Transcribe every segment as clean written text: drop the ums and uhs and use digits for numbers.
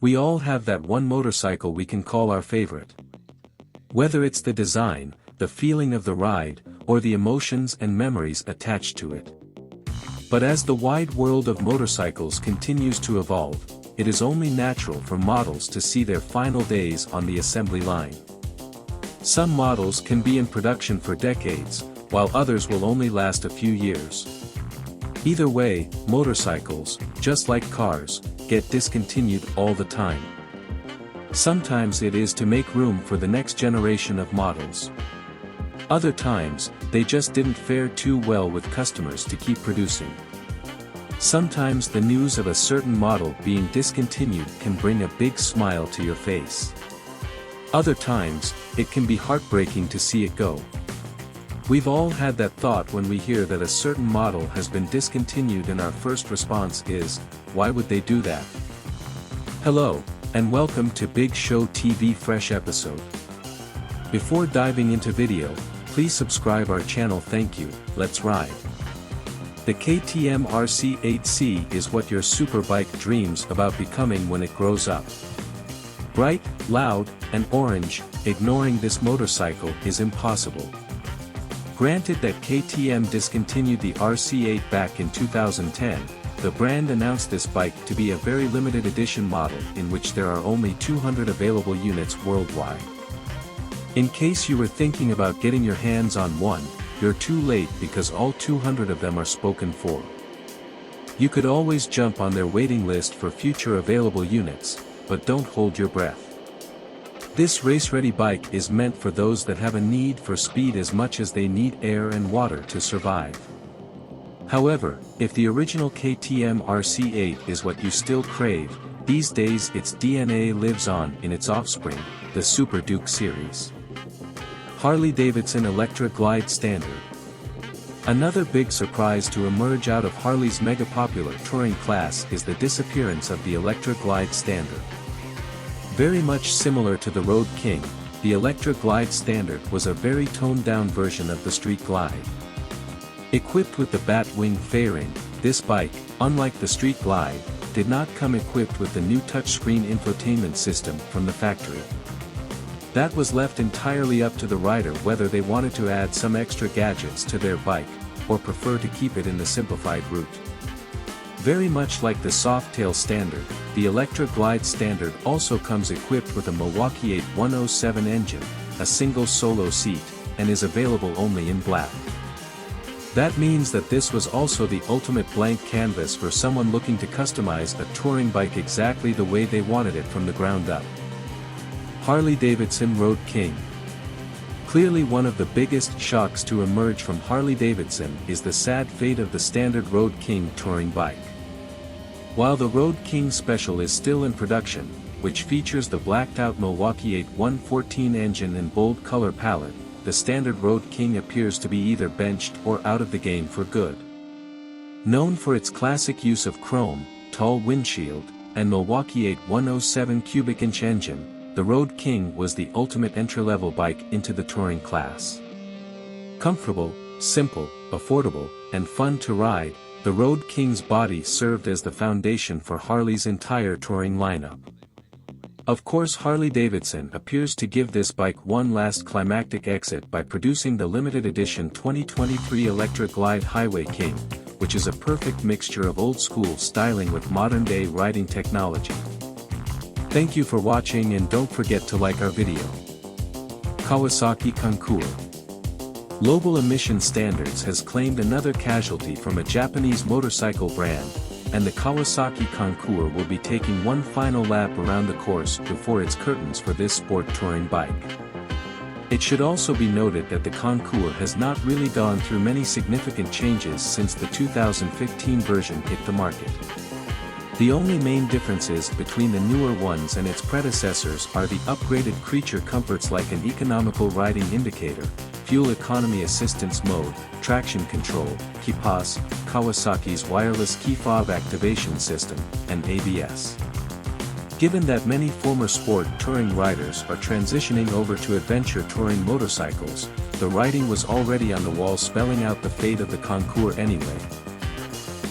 We all have that one motorcycle we can call our favorite. Whether it's the design, the feeling of the ride, or the emotions and memories attached to it. But as the wide world of motorcycles continues to evolve, it is only natural for models to see their final days on the assembly line. Some models can be in production for decades, while others will only last a few years. Either way, motorcycles, just like cars, get discontinued all the time. Sometimes it is to make room for the next generation of models. Other times, they just didn't fare too well with customers to keep producing. Sometimes the news of a certain model being discontinued can bring a big smile to your face. Other times, it can be heartbreaking to see it go. We've all had that thought when we hear that a certain model has been discontinued, and our first response is, why would they do that? Hello, and welcome to Bigshow TV Fresh episode. Before diving into video, please subscribe our channel. Thank you. Let's ride. The KTM RC8C is what your superbike dreams about becoming when it grows up. Bright, loud, and orange, ignoring this motorcycle is impossible. Granted that KTM discontinued the RC8 back in 2010, the brand announced this bike to be a very limited edition model in which there are only 200 available units worldwide. In case you were thinking about getting your hands on one, you're too late because all 200 of them are spoken for. You could always jump on their waiting list for future available units, but don't hold your breath. This race-ready bike is meant for those that have a need for speed as much as they need air and water to survive. However, if the original KTM RC8 is what you still crave, these days its DNA lives on in its offspring, the Super Duke series. Harley-Davidson Electra Glide Standard. Another big surprise to emerge out of Harley's mega-popular touring class is the disappearance of the Electra Glide Standard. Very much similar to the Road King, the Electra Glide Standard was a very toned-down version of the Street Glide. Equipped with the Batwing fairing, this bike, unlike the Street Glide, did not come equipped with the new touchscreen infotainment system from the factory. That was left entirely up to the rider whether they wanted to add some extra gadgets to their bike, or prefer to keep it in the simplified route. Very much like the Softail Standard, the Electra Glide Standard also comes equipped with a Milwaukee 8107 engine, a single solo seat, and is available only in black. That means that this was also the ultimate blank canvas for someone looking to customize a touring bike exactly the way they wanted it from the ground up. Harley-Davidson Road King. Clearly one of the biggest shocks to emerge from Harley-Davidson is the sad fate of the standard Road King touring bike. While the Road King Special is still in production, which features the blacked-out Milwaukee 8114 engine and bold color palette, the standard Road King appears to be either benched or out of the game for good. Known for its classic use of chrome, tall windshield, and Milwaukee 8107 cubic inch engine, the Road King was the ultimate entry-level bike into the touring class. Comfortable, simple, affordable, and fun to ride, the Road King's body served as the foundation for Harley's entire touring lineup. Of course, Harley-Davidson appears to give this bike one last climactic exit by producing the limited edition 2023 Electra Glide Highway King, which is a perfect mixture of old-school styling with modern-day riding technology. Thank you for watching, and don't forget to like our video. Kawasaki Concours. Global Emission Standards has claimed another casualty from a Japanese motorcycle brand, and the Kawasaki Concours will be taking one final lap around the course before its curtains for this sport touring bike. It should also be noted that the Concours has not really gone through many significant changes since the 2015 version hit the market. The only main differences between the newer ones and its predecessors are the upgraded creature comforts like an economical riding indicator, fuel economy assistance mode, traction control, KEPAS, Kawasaki's wireless key fob activation system, and ABS. Given that many former sport touring riders are transitioning over to adventure touring motorcycles, the writing was already on the wall spelling out the fate of the Concours anyway.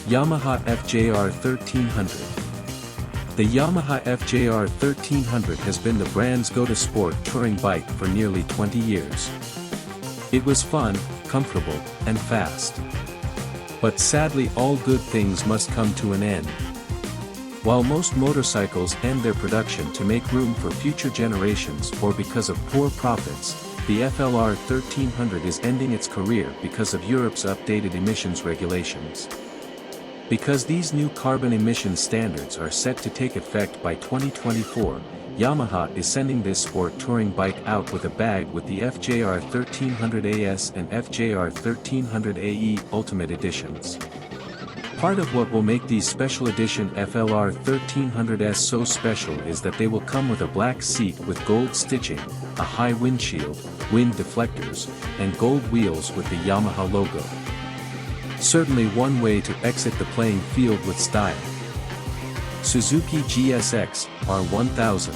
Yamaha FJR 1300. The Yamaha FJR 1300 has been the brand's go-to sport touring bike for nearly 20 years. It was fun, comfortable, and fast. But sadly, all good things must come to an end. While most motorcycles end their production to make room for future generations or because of poor profits, the FLR 1300 is ending its career because of Europe's updated emissions regulations. Because these new carbon emission standards are set to take effect by 2024, Yamaha is sending this sport touring bike out with a bag with the FJR 1300 AS and FJR 1300 AE Ultimate Editions. Part of what will make these special edition FLR 1300s so special is that they will come with a black seat with gold stitching, a high windshield, wind deflectors, and gold wheels with the Yamaha logo. Certainly one way to exit the playing field with style. Suzuki GSX R1000.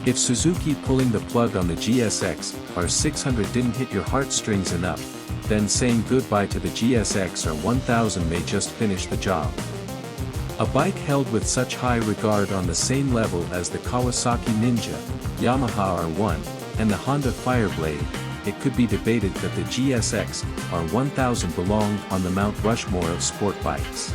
If Suzuki pulling the plug on the GSX R600 didn't hit your heartstrings enough, then saying goodbye to the GSX R1000 may just finish the job. A bike held with such high regard on the same level as the Kawasaki Ninja, Yamaha R1, and the Honda Fireblade, it could be debated that the GSX R1000 belonged on the Mount Rushmore of sport bikes.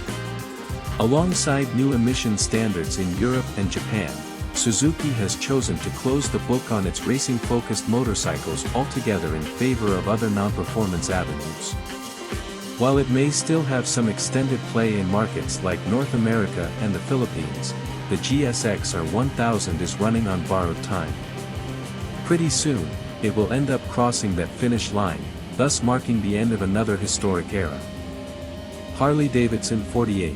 Alongside new emission standards in Europe and Japan, Suzuki has chosen to close the book on its racing-focused motorcycles altogether in favor of other non-performance avenues. While it may still have some extended play in markets like North America and the Philippines, the GSX R1000 is running on borrowed time. Pretty soon, it will end up crossing that finish line, thus marking the end of another historic era. Harley-Davidson 48.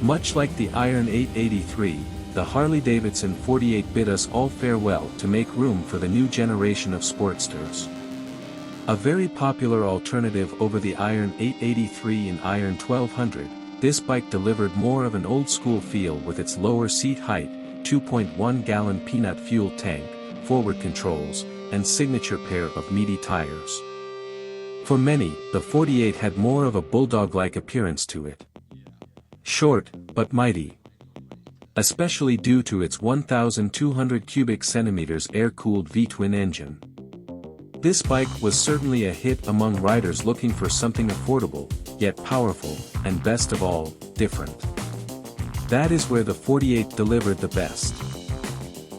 Much like the Iron 883, the Harley-Davidson 48 bid us all farewell to make room for the new generation of Sportsters. A very popular alternative over the Iron 883 and Iron 1200, this bike delivered more of an old-school feel with its lower seat height, 2.1-gallon peanut fuel tank, forward controls, and signature pair of meaty tires. For many, the 48 had more of a bulldog-like appearance to it. Short, but mighty. Especially due to its 1,200 cubic centimeters air-cooled V-twin engine. This bike was certainly a hit among riders looking for something affordable, yet powerful, and best of all, different. That is where the 48 delivered the best.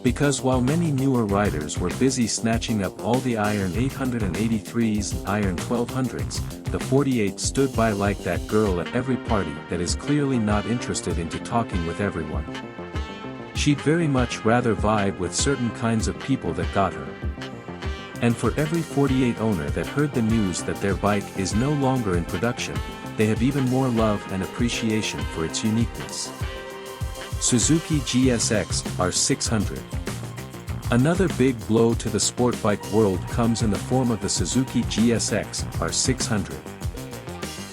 Because while many newer riders were busy snatching up all the Iron 883s and Iron 1200s, the 48 stood by like that girl at every party that is clearly not interested into talking with everyone. She'd very much rather vibe with certain kinds of people that got her. And for every 48 owner that heard the news that their bike is no longer in production, they have even more love and appreciation for its uniqueness. Suzuki GSX R600. Another big blow to the sport bike world comes in the form of the Suzuki GSX R600.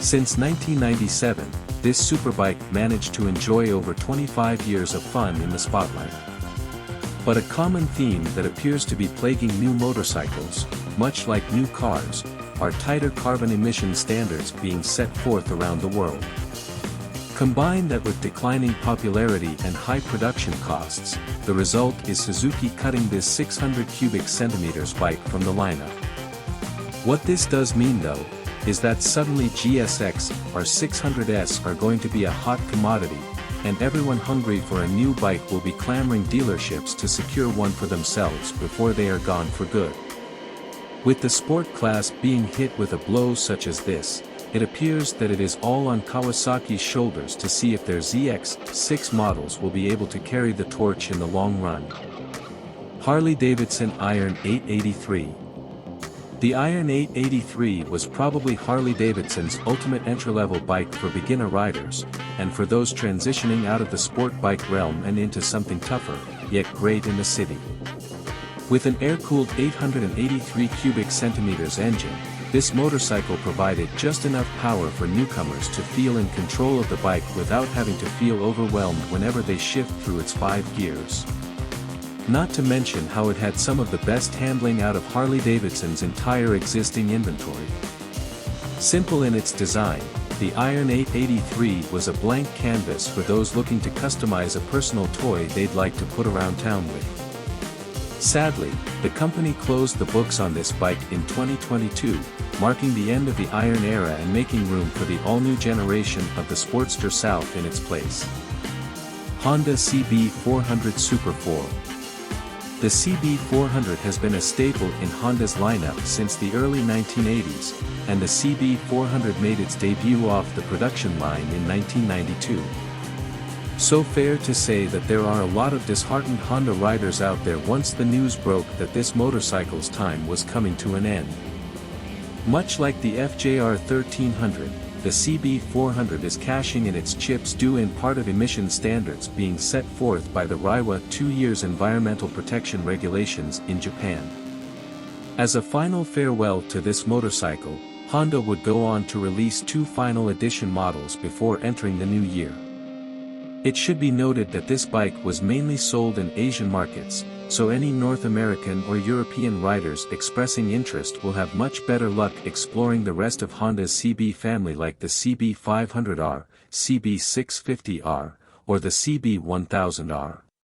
Since 1997, this superbike managed to enjoy over 25 years of fun in the spotlight. But a common theme that appears to be plaguing new motorcycles, much like new cars, are tighter carbon emission standards being set forth around the world. Combine that with declining popularity and high production costs, the result is Suzuki cutting this 600 cubic centimeters bike from the lineup. What this does mean though, is that suddenly GSX R600s are going to be a hot commodity, and everyone hungry for a new bike will be clamoring dealerships to secure one for themselves before they are gone for good. With the sport class being hit with a blow such as this, it appears that it is all on Kawasaki's shoulders to see if their ZX6 models will be able to carry the torch in the long run. Harley-Davidson Iron 883. The Iron 883 was probably Harley-Davidson's ultimate entry-level bike for beginner riders, and for those transitioning out of the sport bike realm and into something tougher, yet great in the city. With an air-cooled 883 cubic centimeters engine, this motorcycle provided just enough power for newcomers to feel in control of the bike without having to feel overwhelmed whenever they shift through its 5 gears. Not to mention how it had some of the best handling out of Harley-Davidson's entire existing inventory. Simple in its design, the Iron 883 was a blank canvas for those looking to customize a personal toy they'd like to put around town with. Sadly, the company closed the books on this bike in 2022, marking the end of the Iron era and making room for the all-new generation of the Sportster South in its place. Honda CB400 Super 4. The CB400 has been a staple in Honda's lineup since the early 1980s, and the CB400 made its debut off the production line in 1992. So fair to say that there are a lot of disheartened Honda riders out there once the news broke that this motorcycle's time was coming to an end. Much like the FJR 1300, the CB400 is cashing in its chips due in part of emission standards being set forth by the Reiwa 2 years environmental protection regulations in Japan. As a final farewell to this motorcycle, Honda would go on to release 2 final edition models before entering the new year. It should be noted that this bike was mainly sold in Asian markets, so any North American or European riders expressing interest will have much better luck exploring the rest of Honda's CB family like the CB500R, CB650R, or the CB1000R.